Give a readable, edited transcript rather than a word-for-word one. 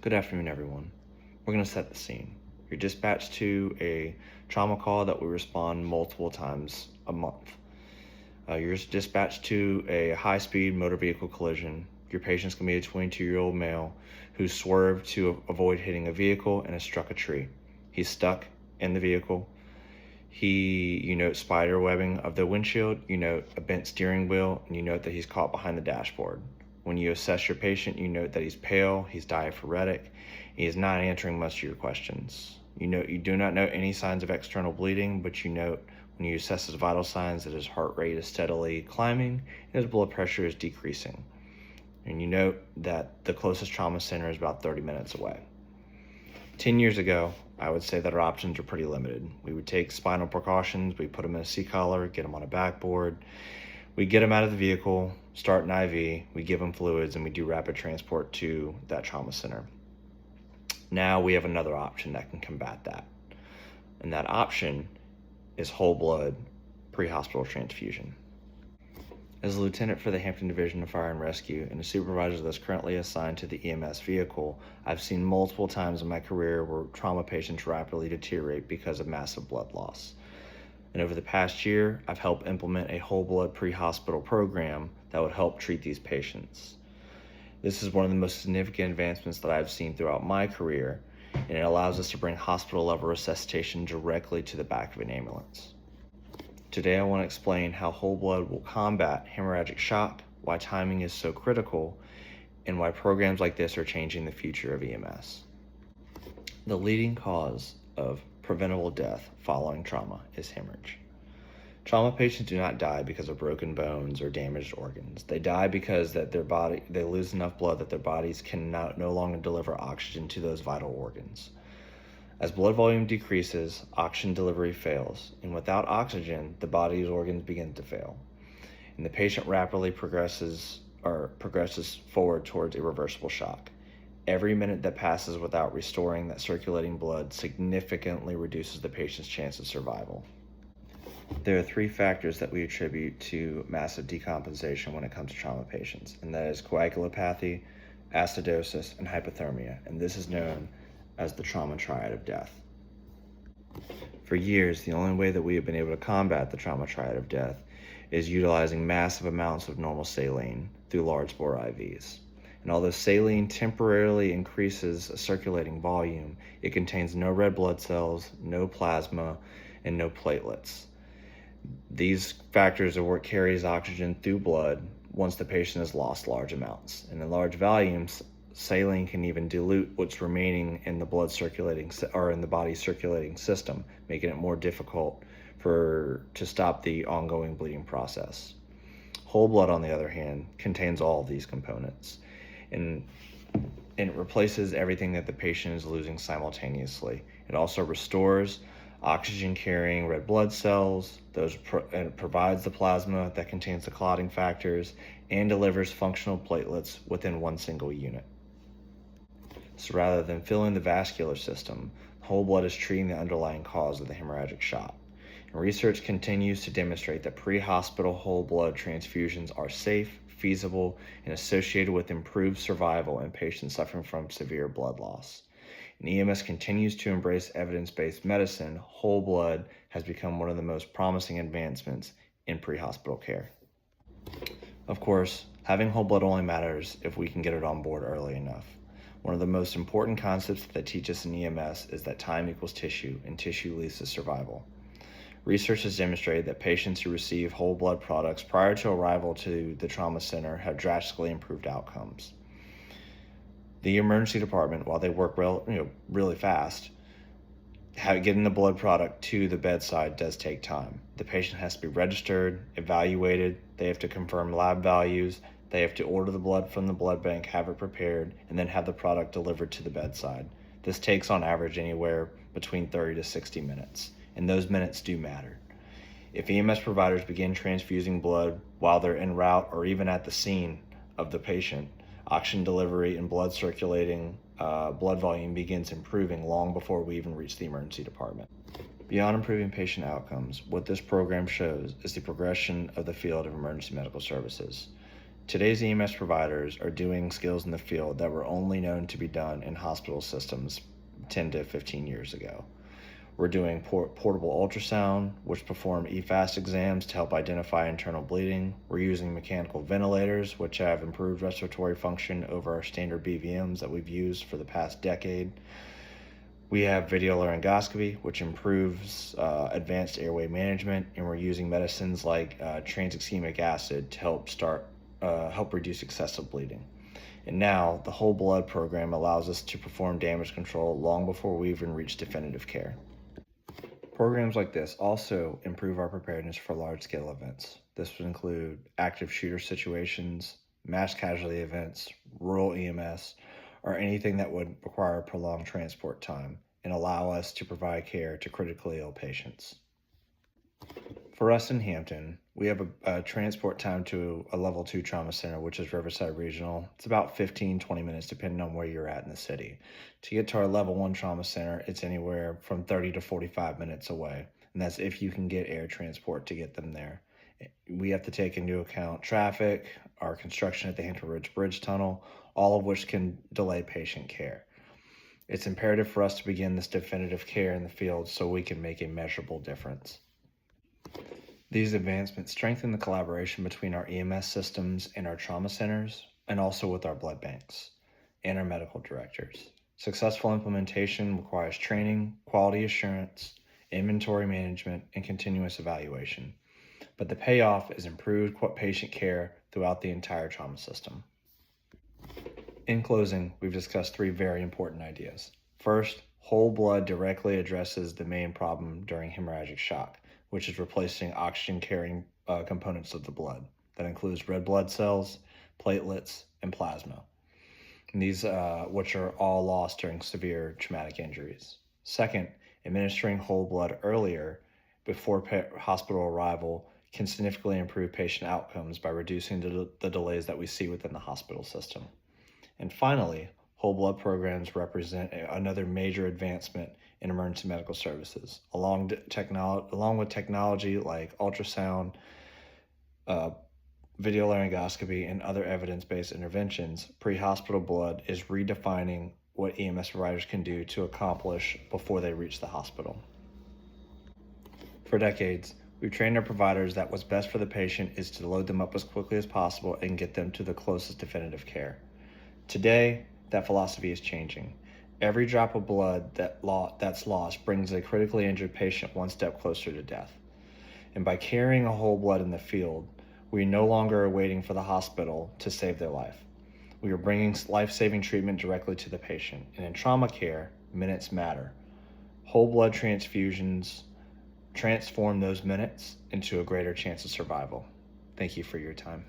Good afternoon, everyone. We're going to set the scene. You're dispatched to a trauma call that will respond multiple times a month. You're dispatched to a high-speed motor vehicle collision. Your patient's going to be a 22-year-old male who swerved to avoid hitting a vehicle and has struck a tree. He's stuck in the vehicle. You note spider webbing of the windshield, you note a bent steering wheel, and you note that he's caught behind the dashboard. When you assess your patient, you note that he's pale, he's diaphoretic, he is not answering much of your questions. You do not note any signs of external bleeding, but you note when you assess his vital signs that his heart rate is steadily climbing and his blood pressure is decreasing. And you note that the closest trauma center is about 30 minutes away. 10 years ago, I would say that our options are pretty limited. We would take spinal precautions, we put him in a C-collar, get him on a backboard, we get him out of the vehicle, start an IV, we give him fluids, and we do rapid transport to that trauma center. Now we have another option that can combat that. And that option is whole blood pre-hospital transfusion. As a lieutenant for the Hampton Division of Fire and Rescue and a supervisor that's currently assigned to the EMS vehicle, I've seen multiple times in my career where trauma patients rapidly deteriorate because of massive blood loss. And over the past year, I've helped implement a whole blood pre-hospital program that would help treat these patients. This is one of the most significant advancements that I've seen throughout my career, and it allows us to bring hospital-level resuscitation directly to the back of an ambulance. Today I want to explain how whole blood will combat hemorrhagic shock, why timing is so critical, and why programs like this are changing the future of EMS. The leading cause of preventable death following trauma is hemorrhage. Trauma patients do not die because of broken bones or damaged organs. They die because they lose enough blood that their bodies can no longer deliver oxygen to those vital organs. As blood volume decreases, oxygen delivery fails, and without oxygen, the body's organs begin to fail, and the patient rapidly progresses forward towards irreversible shock. Every minute that passes without restoring that circulating blood significantly reduces the patient's chance of survival. There are three factors that we attribute to massive decompensation when it comes to trauma patients, and that is coagulopathy, acidosis, and hypothermia, and this is known as the trauma triad of death. For years, the only way that we have been able to combat the trauma triad of death is utilizing massive amounts of normal saline through large bore IVs. And although saline temporarily increases a circulating volume, it contains no red blood cells, no plasma, and no platelets. These factors are what carries oxygen through blood once the patient has lost large amounts. And in large volumes, saline can even dilute what's remaining in the blood circulating or in the body's circulating system, making it more difficult to stop the ongoing bleeding process. Whole blood, on the other hand, contains all of these components, and it replaces everything that the patient is losing simultaneously. It also restores oxygen-carrying red blood cells, and it provides the plasma that contains the clotting factors, and delivers functional platelets within one single unit. So rather than filling the vascular system, whole blood is treating the underlying cause of the hemorrhagic shock. And research continues to demonstrate that pre-hospital whole blood transfusions are safe, feasible, and associated with improved survival in patients suffering from severe blood loss. And EMS continues to embrace evidence-based medicine. Whole blood has become one of the most promising advancements in pre-hospital care. Of course, having whole blood only matters if we can get it on board early enough. One of the most important concepts that they teach us in EMS is that time equals tissue, and tissue leads to survival. Research has demonstrated that patients who receive whole blood products prior to arrival to the trauma center have drastically improved outcomes. The emergency department, while they work really fast, getting the blood product to the bedside does take time. The patient has to be registered, evaluated, they have to confirm lab values, they have to order the blood from the blood bank, have it prepared, and then have the product delivered to the bedside. This takes on average anywhere between 30 to 60 minutes, and those minutes do matter. If EMS providers begin transfusing blood while they're en route or even at the scene of the patient, oxygen delivery and blood circulating blood volume begins improving long before we even reach the emergency department. Beyond improving patient outcomes, what this program shows is the progression of the field of emergency medical services. Today's EMS providers are doing skills in the field that were only known to be done in hospital systems 10 to 15 years ago. We're doing portable ultrasound, which perform EFAST exams to help identify internal bleeding. We're using mechanical ventilators, which have improved respiratory function over our standard BVMs that we've used for the past decade. We have video laryngoscopy, which improves advanced airway management, and we're using medicines like tranexamic acid to help reduce excessive bleeding. And now, the whole blood program allows us to perform damage control long before we even reach definitive care. Programs like this also improve our preparedness for large-scale events. This would include active shooter situations, mass casualty events, rural EMS, or anything that would require prolonged transport time and allow us to provide care to critically ill patients. For us in Hampton, we have a transport time to a level 2 trauma center, which is Riverside Regional. It's about 15-20 minutes depending on where you're at in the city. To get to our level 1 trauma center, it's anywhere from 30 to 45 minutes away, and that's if you can get air transport to get them there. We have to take into account traffic, our construction at the Hampton Roads Bridge Tunnel, all of which can delay patient care. It's imperative for us to begin this definitive care in the field so we can make a measurable difference. These advancements strengthen the collaboration between our EMS systems and our trauma centers, and also with our blood banks and our medical directors. Successful implementation requires training, quality assurance, inventory management, and continuous evaluation. But the payoff is improved patient care throughout the entire trauma system. In closing, we've discussed 3 very important ideas. First, whole blood directly addresses the main problem during hemorrhagic shock, which is replacing oxygen-carrying components of the blood. That includes red blood cells, platelets, and plasma. And these, which are all lost during severe traumatic injuries. Second, administering whole blood earlier before hospital arrival can significantly improve patient outcomes by reducing the delays that we see within the hospital system. And finally, whole blood programs represent another major advancement in emergency medical services. Along with technology like ultrasound, video laryngoscopy, and other evidence-based interventions, pre-hospital blood is redefining what EMS providers can do to accomplish before they reach the hospital. For decades, we've trained our providers that what's best for the patient is to load them up as quickly as possible and get them to the closest definitive care. Today, that philosophy is changing. Every drop of blood that's lost brings a critically injured patient one step closer to death. And by carrying a whole blood in the field, we no longer are waiting for the hospital to save their life. We are bringing life-saving treatment directly to the patient. And in trauma care, minutes matter. Whole blood transfusions transform those minutes into a greater chance of survival. Thank you for your time.